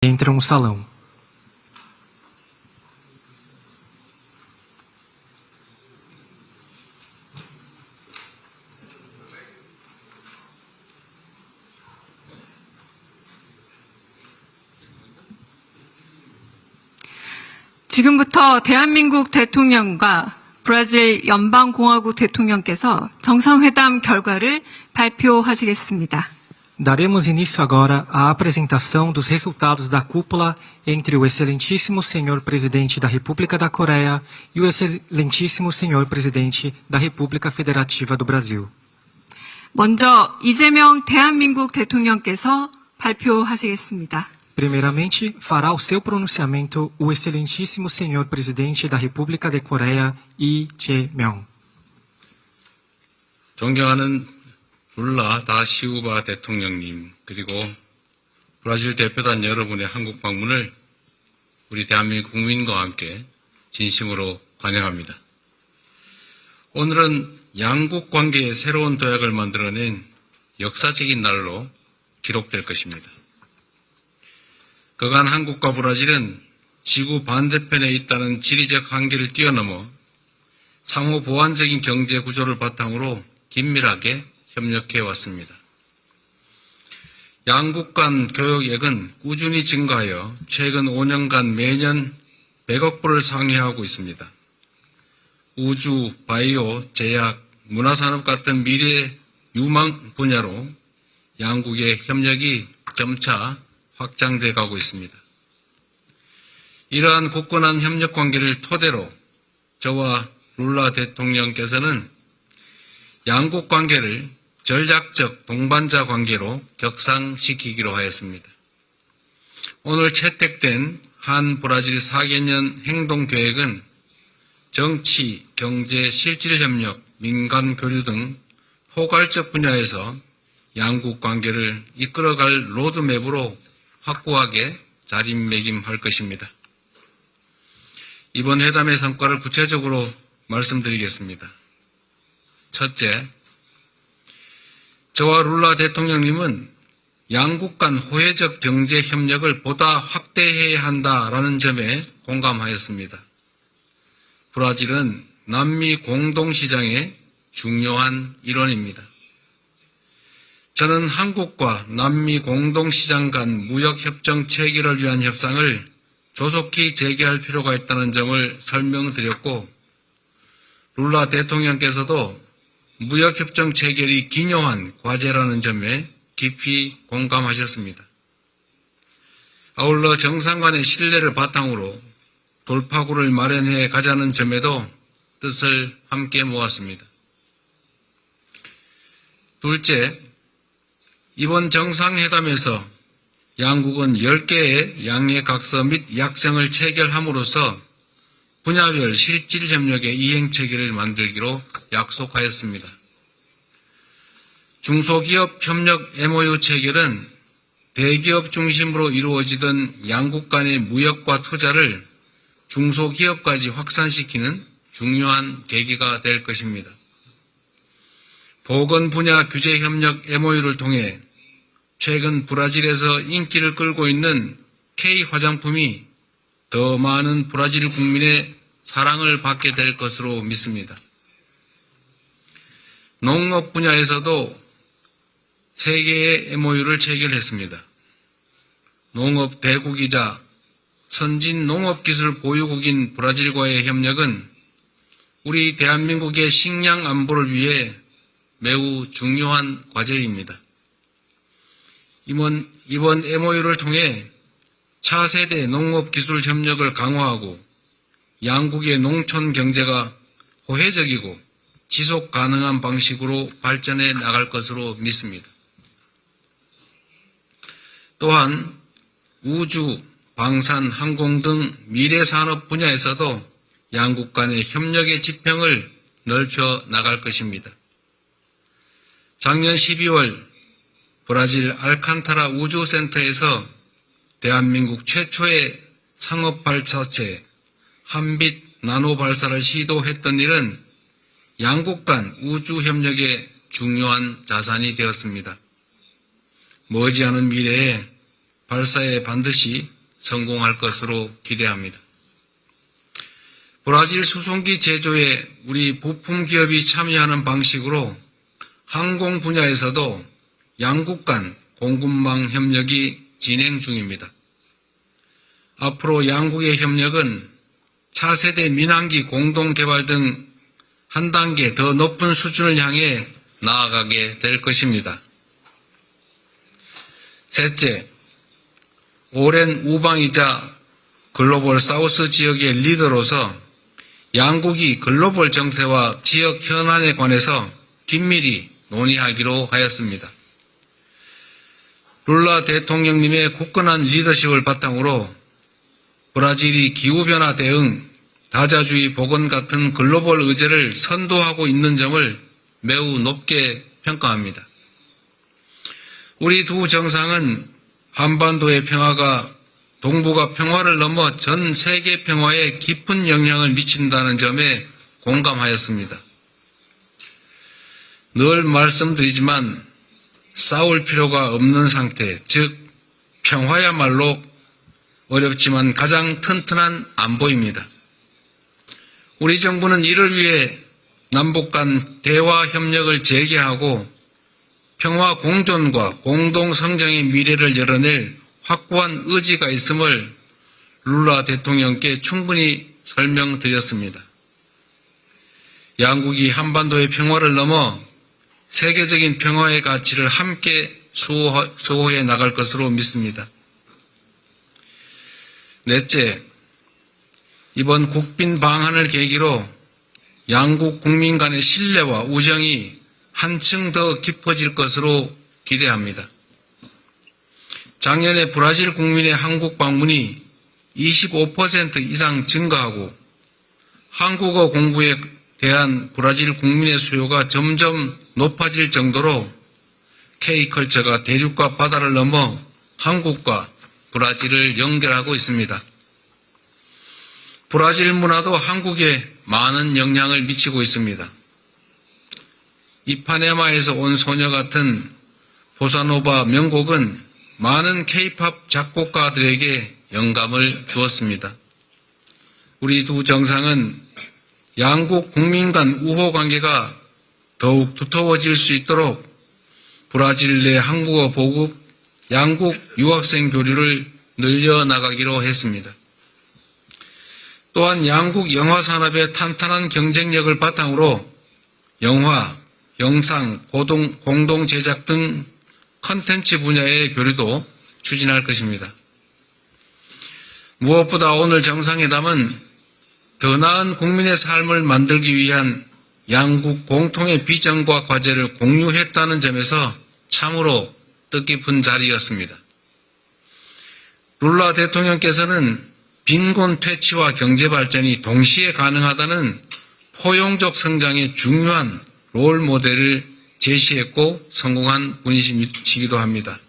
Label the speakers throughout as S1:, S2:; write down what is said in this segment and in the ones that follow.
S1: Entra no salão.
S2: 지금부터 대한민국 대통령과 브라질 연방공화국 대통령께서 정상회담 결과를 발표하시겠습니다.
S1: Daremos início agora à apresentação dos resultados da cúpula entre o Excelentíssimo Senhor Presidente da República da Coreia e o Excelentíssimo Senhor Presidente da República Federativa do Brasil.
S2: 먼저 이재명 대한민국 대통령께서 발표하시겠습니다.
S1: Primeiramente, fará o seu pronunciamento o Excelentíssimo Senhor Presidente da República da Coreia, Lee Jae-myung.
S3: 존경하는 룰라 다 시우바 대통령님, 그리고 브라질 대표단 여러분의 한국 방문을 우리 대한민국 국민과 함께 진심으로 환영합니다. 오늘은 양국 관계의 새로운 도약을 만들어낸 역사적인 날로 기록될 것입니다. 그간 한국과 브라질은 지구 반대편에 있다는 지리적 한계를 뛰어넘어 상호 보완적인 경제 구조를 바탕으로 긴밀하게 협력해 왔습니다. 양국 간 교역액은 꾸준히 증가하여 최근 5년간 매년 100억 불을 상회하고 있습니다. 우주, 바이오, 제약, 문화산업 같은 미래 유망 분야로 양국의 협력이 점차 확장돼 가고 있습니다. 이러한 굳건한 협력 관계를 토대로 저와 룰라 대통령께서는 양국 관계를 전략적 동반자 관계로 격상시키기로 하였습니다. 오늘 채택된 한 브라질 4개년 행동계획은 정치, 경제, 실질협력, 민간 교류 등 포괄적 분야에서 양국 관계를 이끌어갈 로드맵으로 확고하게 자리매김할 것입니다. 이번 회담의 성과를 구체적으로 말씀드리겠습니다. 첫째, 저와 룰라 대통령님은 양국 간 호혜적 경제 협력을 보다 확대해야 한다라는 점에 공감하였습니다. 브라질은 남미 공동시장의 중요한 일원입니다. 저는 한국과 남미 공동시장 간 무역협정 체결을 위한 협상을 조속히 재개할 필요가 있다는 점을 설명드렸고, 룰라 대통령께서도 무역협정 체결이 기묘한 과제라는 점에 깊이 공감하셨습니다. 아울러 정상 간의 신뢰를 바탕으로 돌파구를 마련해 가자는 점에도 뜻을 함께 모았습니다. 둘째, 이번 정상회담에서 양국은 10개의 양해각서 및 약정을 체결함으로써 분야별 실질협력의 이행체계를 만들기로 약속하였습니다. 중소기업 협력 MOU 체결은 대기업 중심으로 이루어지던 양국 간의 무역과 투자를 중소기업까지 확산시키는 중요한 계기가 될 것입니다. 보건 분야 규제협력 MOU를 통해 최근 브라질에서 인기를 끌고 있는 K 화장품이 더 많은 브라질 국민의 사랑을 받게 될 것으로 믿습니다. 농업 분야에서도 3개의 MOU를 체결했습니다. 농업 대국이자 선진 농업기술 보유국인 브라질과의 협력은 우리 대한민국의 식량 안보를 위해 매우 중요한 과제입니다. 이번 MOU를 통해 차세대 농업기술 협력을 강화하고 양국의 농촌 경제가 호혜적이고 지속 가능한 방식으로 발전해 나갈 것으로 믿습니다. 또한 우주, 방산, 항공 등 미래산업 분야에서도 양국 간의 협력의 지평을 넓혀 나갈 것입니다. 작년 12월 브라질 알칸타라 우주센터에서 대한민국 최초의 상업발사체 한빛 나노 발사를 시도했던 일은 양국 간 우주협력의 중요한 자산이 되었습니다. 머지않은 미래에 발사에 반드시 성공할 것으로 기대합니다. 브라질 수송기 제조에 우리 부품 기업이 참여하는 방식으로 항공 분야에서도 양국 간 공급망 협력이 진행 중입니다. 앞으로 양국의 협력은 차세대 민항기 공동개발 등 한 단계 더 높은 수준을 향해 나아가게 될 것입니다. 셋째, 오랜 우방이자 글로벌 사우스 지역의 리더로서 양국이 글로벌 정세와 지역 현안에 관해서 긴밀히 논의하기로 하였습니다. 룰라 대통령님의 굳건한 리더십을 바탕으로 브라질이 기후변화 대응, 다자주의 복원 같은 글로벌 의제를 선도하고 있는 점을 매우 높게 평가합니다. 우리 두 정상은 한반도의 평화가 동북아 평화를 넘어 전 세계 평화에 깊은 영향을 미친다는 점에 공감하였습니다. 늘 말씀드리지만 싸울 필요가 없는 상태, 즉 평화야말로 어렵지만 가장 튼튼한 안보입니다. 우리 정부는 이를 위해 남북 간 대화 협력을 재개하고 평화 공존과 공동 성장의 미래를 열어낼 확고한 의지가 있음을 룰라 대통령께 충분히 설명드렸습니다. 양국이 한반도의 평화를 넘어 세계적인 평화의 가치를 함께 수호해 나갈 것으로 믿습니다. 넷째, 이번 국빈 방한을 계기로 양국 국민 간의 신뢰와 우정이 한층 더 깊어질 것으로 기대합니다. 작년에 브라질 국민의 한국 방문이 25% 이상 증가하고 한국어 공부에 대한 브라질 국민의 수요가 점점 높아질 정도로 K컬처가 대륙과 바다를 넘어 한국과 브라질을 연결하고 있습니다. 브라질 문화도 한국에 많은 영향을 미치고 있습니다. 이파네마에서 온 소녀 같은 보사노바 명곡은 많은 K-팝 작곡가들에게 영감을 주었습니다. 우리 두 정상은 양국 국민 간 우호 관계가 더욱 두터워질 수 있도록 브라질 내 한국어 보급, 양국 유학생 교류를 늘려나가기로 했습니다. 또한 양국 영화 산업의 탄탄한 경쟁력을 바탕으로 영화, 영상, 공동 제작 등 컨텐츠 분야의 교류도 추진할 것입니다. 무엇보다 오늘 정상회담은 더 나은 국민의 삶을 만들기 위한 양국 공통의 비전과 과제를 공유했다는 점에서 참으로 뜻깊은 자리였습니다. 룰라 대통령께서는 빈곤 퇴치와 경제 발전이 동시에 가능하다는 포용적 성장의 중요한 롤 모델을 제시했고 성공한 분이시기도 합니다.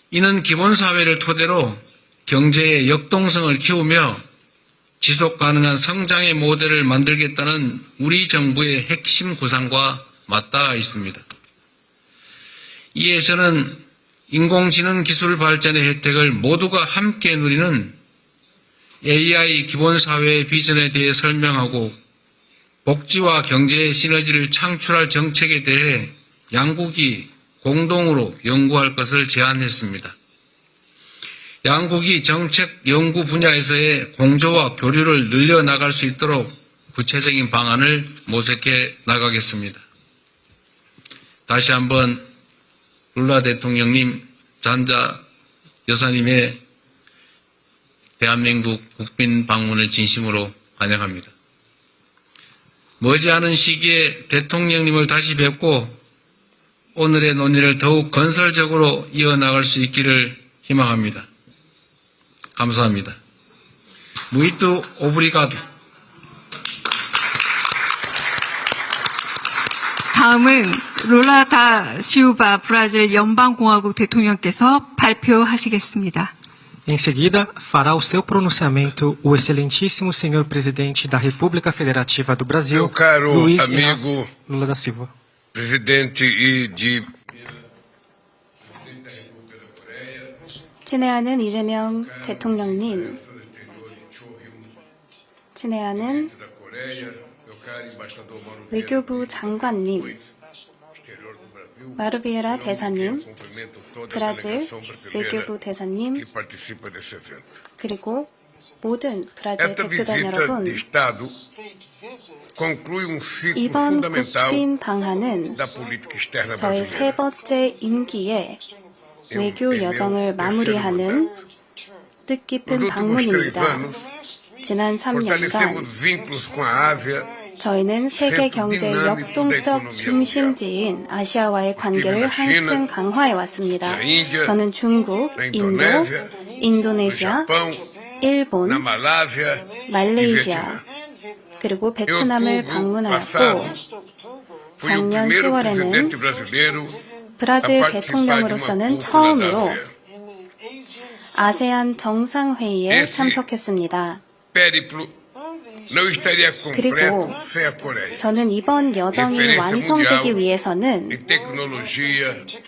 S3: 이는 기본사회를 토대로 경제의 역동성을 키우며 지속 가능한 성장의 모델을 만들겠다는 우리 정부의 핵심 구상과 맞닿아 있습니다. 이에 저는 인공지능 기술 발전의 혜택을 모두가 함께 누리는 AI 기본사회의 비전에 대해 설명하고 복지와 경제의 시너지를 창출할 정책에 대해 양국이 공동으로 연구할 것을 제안했습니다. 양국이 정책 연구 분야에서의 공조와 교류를 늘려나갈 수 있도록 구체적인 방안을 모색해 나가겠습니다. 다시 한번 룰라 대통령님, 잔자 여사님의 대한민국 국빈 방문을 진심으로 환영합니다. 머지않은 시기에 대통령님을 다시 뵙고 오늘의 논의를 더욱 건설적으로 이어나갈 수 있기를 희망합니다. 감사합니다. Muito obrigado.
S2: 다음은 룰라 다 시우바 브라질 연방공화국 대통령께서 발표하시겠습니다.
S1: Em seguida, fará o seu pronunciamento o excelentíssimo senhor presidente da República Federativa do Brasil,
S4: Meu caro
S1: Luiz
S4: amigo
S1: Inácio Lula da Silva.
S4: presidente da República da Coreia, 친애하는 이재명 대통령님, 친애하는 외교부 장관님, 마르비에라 대사님, 브라질 외교부 대사님, 그리고 모든 브라질 대표단 여러분, 이번 국빈 방한은 저의 세 번째 임기의 외교 여정을 마무리하는 뜻깊은 방문입니다. 지난 3년간 저희는 세계 경제의 역동적 중심지인 아시아와의 관계를 한층 강화해왔습니다. 저는 중국, 인도, 인도네시아, 일본, 말레이시아, 그리고 베트남을 방문하였고 작년 10월에는 브라질 대통령으로서는 처음으로 아세안 정상회의에 참석했습니다. 그리고 저는 이번 여정이 완성되기 위해서는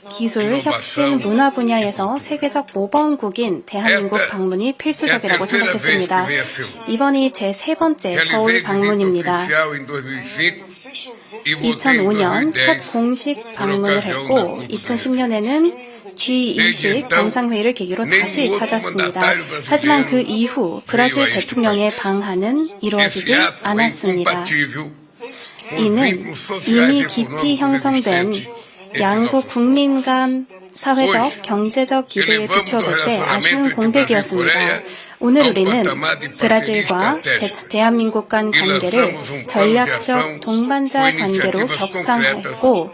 S4: 기술, 혁신, 문화 분야에서 세계적 모범국인 대한민국 방문이 필수적이라고 생각했습니다. 이번이 제 세 번째 서울 방문입니다. 2005년 첫 공식 방문을 했고 2010년에는 G20 정상회의를 계기로 다시 찾았습니다. 하지만 그 이후 브라질 대통령의 방한은 이루어지지 않았습니다. 이는 이미 깊이 형성된 양국 국민 간 사회적, 경제적 기대에 비추어 볼 때 아쉬운 공백이었습니다. 오늘 우리는 브라질과 대한민국 간 관계를 전략적 동반자 관계로 격상했고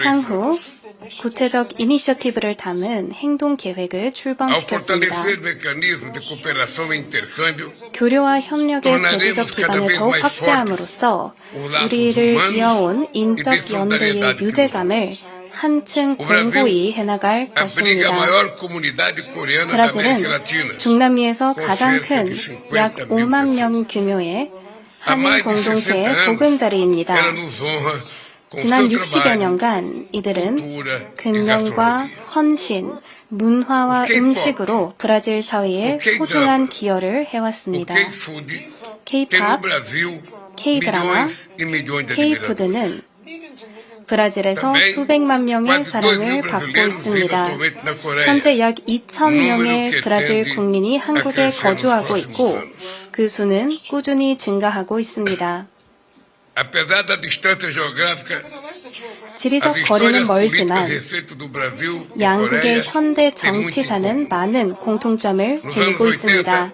S4: 향후 구체적 이니셔티브를 담은 행동 계획을 출범시켰습니다. 교류와 협력의 제도적 기반을 더욱 확대함으로써 우리를 이어온 인적 연대의 유대감을 한층 공고히 해나갈 것입니다. 브라질은 중남미에서 가장 큰 약 5만 명 규모의 한인 공동체의 보금자리입니다. 지난 60여 년간 이들은 근면과 헌신, 문화와 음식으로 브라질 사회에 소중한 기여를 해왔습니다. K-팝, K-드라마, K-푸드는 브라질에서 수백만 명의 사랑을 받고 있습니다. 현재 약 2,000명의 브라질 국민이 한국에 거주하고 있고 그 수는 꾸준히 증가하고 있습니다. 지리적 거리는 멀지만 양국의 현대 정치사는 많은 공통점을 지니고 있습니다.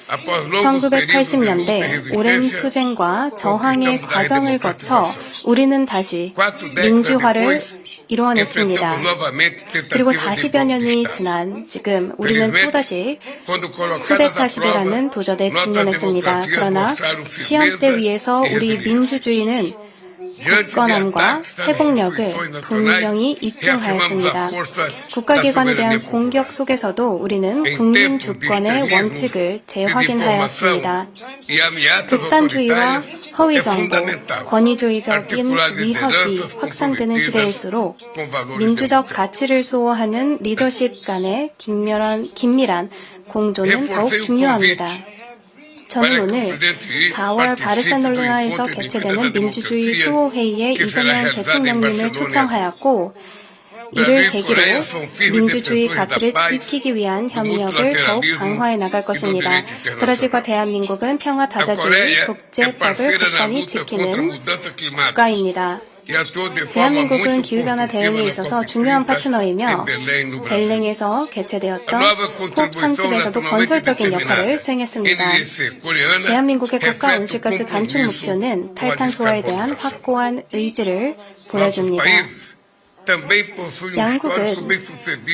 S4: 1980년대 오랜 투쟁과 저항의 과정을 거쳐 우리는 다시 민주화를 이루어냈습니다. 그리고 40여 년이 지난 지금 우리는 또다시 쿠데타 시대라는 도전에 직면했습니다. 그러나 시험대 위에서 우리 민주주의는 굳건함과 회복력을 분명히 입증하였습니다. 국가기관에 대한 공격 속에서도 우리는 국민 주권의 원칙을 재확인하였습니다. 극단주의와 허위정보, 권위주의적인 위협이 확산되는 시대일수록 민주적 가치를 수호하는 리더십 간의 긴밀한 공존은 더욱 중요합니다. 저는 오늘 4월 바르셀로나에서 개최되는 민주주의 수호회의에 이재명 대통령님을 초청하였고 이를 계기로 민주주의 가치를 지키기 위한 협력을 더욱 강화해 나갈 것입니다. 브라질과 대한민국은 평화다자주의 국제법을 굳건히 지키는 국가입니다. 대한민국은 기후변화 대응에 있어서 중요한 파트너이며 벨랭에서 개최되었던 콥30에서도 건설적인 역할을 수행했습니다. 대한민국의 국가 온실가스 감축 목표는 탈탄소화에 대한 확고한 의지를 보여줍니다. 양국은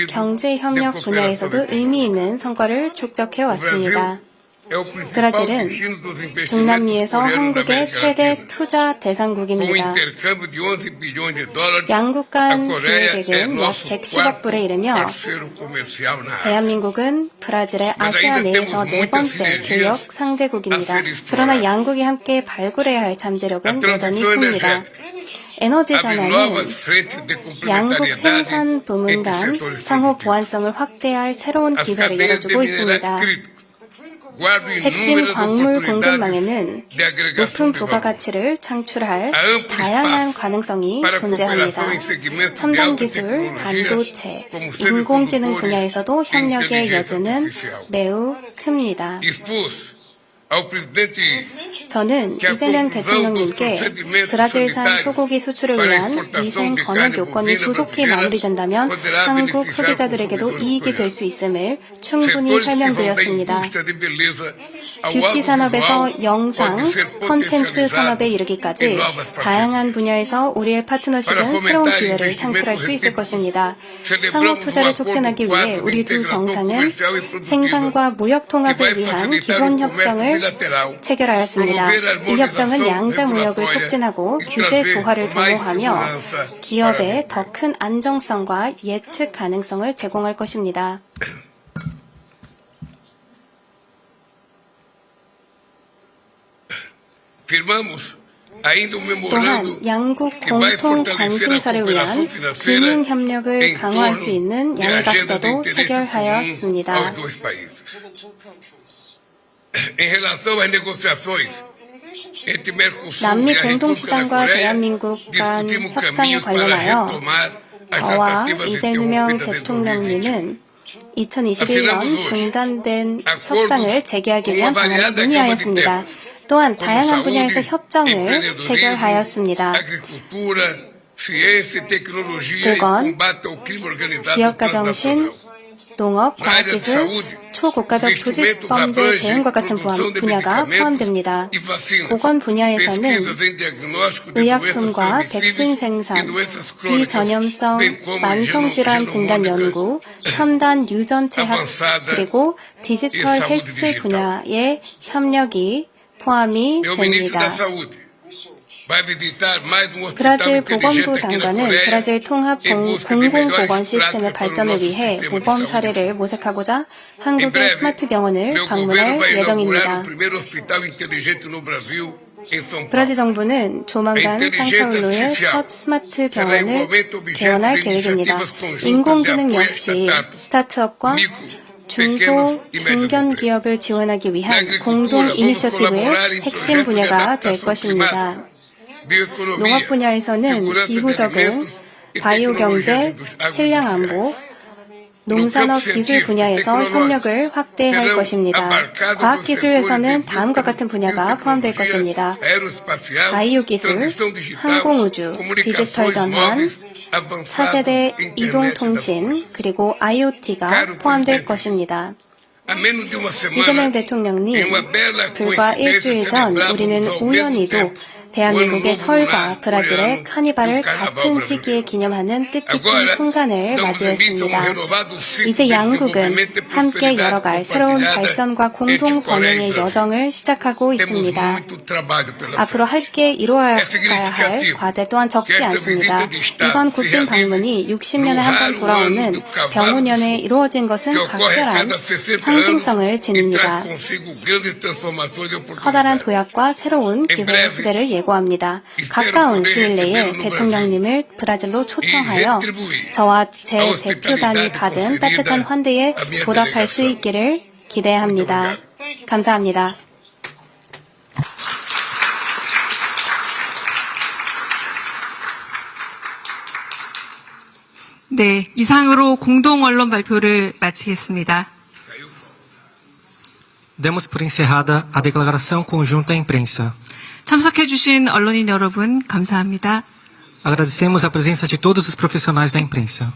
S4: 경제협력 분야에서도 의미 있는 성과를 축적해 왔습니다. 브라질은 중남미에서 한국의 최대 투자 대상국입니다. 양국 간 기획액은 약 110억 불에 이르며 대한민국은 브라질의 아시아 내에서 네 번째 교역 상대국입니다. 그러나 양국이 함께 발굴해야 할 잠재력은 여전히 있습니다. 에너지
S5: abre
S4: 전환은
S5: novas frentes de
S4: 양국
S5: complementariedade
S4: 생산 부문
S5: entre
S4: 간
S5: setores
S4: 상호
S5: produtivos.
S4: 보완성을 확대할 새로운
S5: As
S4: 기회를
S5: cadeias de
S4: 열어주고
S5: minerais
S4: 있습니다.
S5: críticos guardam
S4: 핵심
S5: inúmeras
S4: 광물
S5: oportunidades
S4: 공급망에는
S5: de agregação
S4: 높은
S5: de valor.
S4: 부가가치를 창출할
S5: Há amplo
S4: 다양한
S5: espaço
S4: 가능성이
S5: para
S4: 존재합니다.
S5: cooperação em segmentos de
S4: 첨단
S5: alta
S4: 기술,
S5: tecnologia,
S4: 반도체,
S5: como
S4: 인공지능
S5: semicondutores
S4: 분야에서도
S5: e
S4: 협력의
S5: inteligência
S4: 여지는
S5: artificial.
S4: 매우 큽니다.
S5: Expus ao presidente
S4: 저는 이재명 대통령님께 브라질산 소고기 수출을 위한 위생 검역 요건이 조속히 마무리된다면 한국 소비자들에게도 이익이 될 수 있음을 충분히 설명드렸습니다. 뷰티 산업에서 영상, 콘텐츠 산업에 이르기까지 다양한 분야에서 우리의 파트너십은 새로운 기회를 창출할 수 있을 것입니다. 상호 투자를 촉진하기 위해 우리 두 정상은 생산과 무역 통합을 위한 기본 협정을 체결하였습니다. 이 협정은 양자 무역을 촉진하고 규제 조화를 도모하며 기업에 더 큰 안정성과 예측 가능성을 제공할 것입니다.
S5: Firmamos ainda um memorando
S4: 또한 양국 공통 관심사를 위한 금융 협력을 강화할 수 있는 양해각서도 체결하였습니다.
S5: aos dois países. Em relação às negociações entre Mercosul
S4: 남미
S5: e a República da
S4: 공동수단과
S5: Coreia,
S4: 대한민국 간
S5: discutimos
S4: 협상에
S5: caminhos para
S4: 관련하여
S5: retomar as
S4: 저와
S5: tratativas
S4: 이재명
S5: interrompidas em 2020.
S4: 대통령님은 2021년 중단된 협상을 재개하기 위한 방안을 논의하였습니다. 또한 다양한 분야에서 협정을 체결하였습니다.
S5: agricultura, ciência e tecnologia e
S4: 보건,
S5: combate ao crime organizado
S4: 기업가 정신,
S5: transnacional.
S4: 농업, 과학기술, 초국가적 조직범죄 대응과 같은 분야가 포함됩니다. 보건 분야에서는 의약품과 백신 생산, 비전염성 만성질환 진단 연구, 첨단 유전체학, 그리고 디지털 헬스 분야의 협력이 포함이 됩니다. 브라질 보건부 장관은 브라질 통합 공공보건 시스템의 발전을 위해 모범 사례를 모색하고자 한국의 스마트 병원을 방문할 예정입니다. 브라질 정부는 조만간 상파울루의 첫 스마트 병원을 개원할 계획입니다. 인공지능 역시 스타트업과 중소, 중견 기업을 지원하기 위한 공동 이니셔티브의 핵심 분야가 될 것입니다. 농업 분야에서는 기후적응, 바이오 경제, 식량 안보, 농산업 기술 분야에서 협력을 확대할 것입니다. 과학 기술에서는 다음과 같은 분야가 포함될 것입니다. 바이오 기술, 항공우주, 디지털 전환, 4세대 이동통신, 그리고 IoT가 포함될 것입니다. 이재명 대통령님, 불과 일주일 전 우리는 우연히도 대한민국의 설과 브라질의 카니발을 같은 시기에 기념하는 뜻깊은 순간을 맞이했습니다. 이제 양국은 함께 열어갈 새로운 발전과 공동 번영의 여정을 시작하고 있습니다. 앞으로 함께 이루어야 할 과제 또한 적지 않습니다. 이번 국빈 방문이 60년에 한 번 돌아오는 병우년에 이루어진 것은 각별한 상징성을 지닙니다. 커다란 도약과 새로운 기회의 시대를 예고합니다. 가까운 시일 내에 대통령님을 브라질로 초청하여 저와 제 대표단이 받은 따뜻한 환대에 보답할 수 있기를 기대합니다. 감사합니다.
S2: 네, 이상으로 공동 언론 발표를 마치겠습니다.
S1: Demos por encerrada a declaração conjunta à imprensa.
S2: 참석해주신 언론인 여러분, 감사합니다.
S1: Agradecemos a presença de todos os profissionais da imprensa.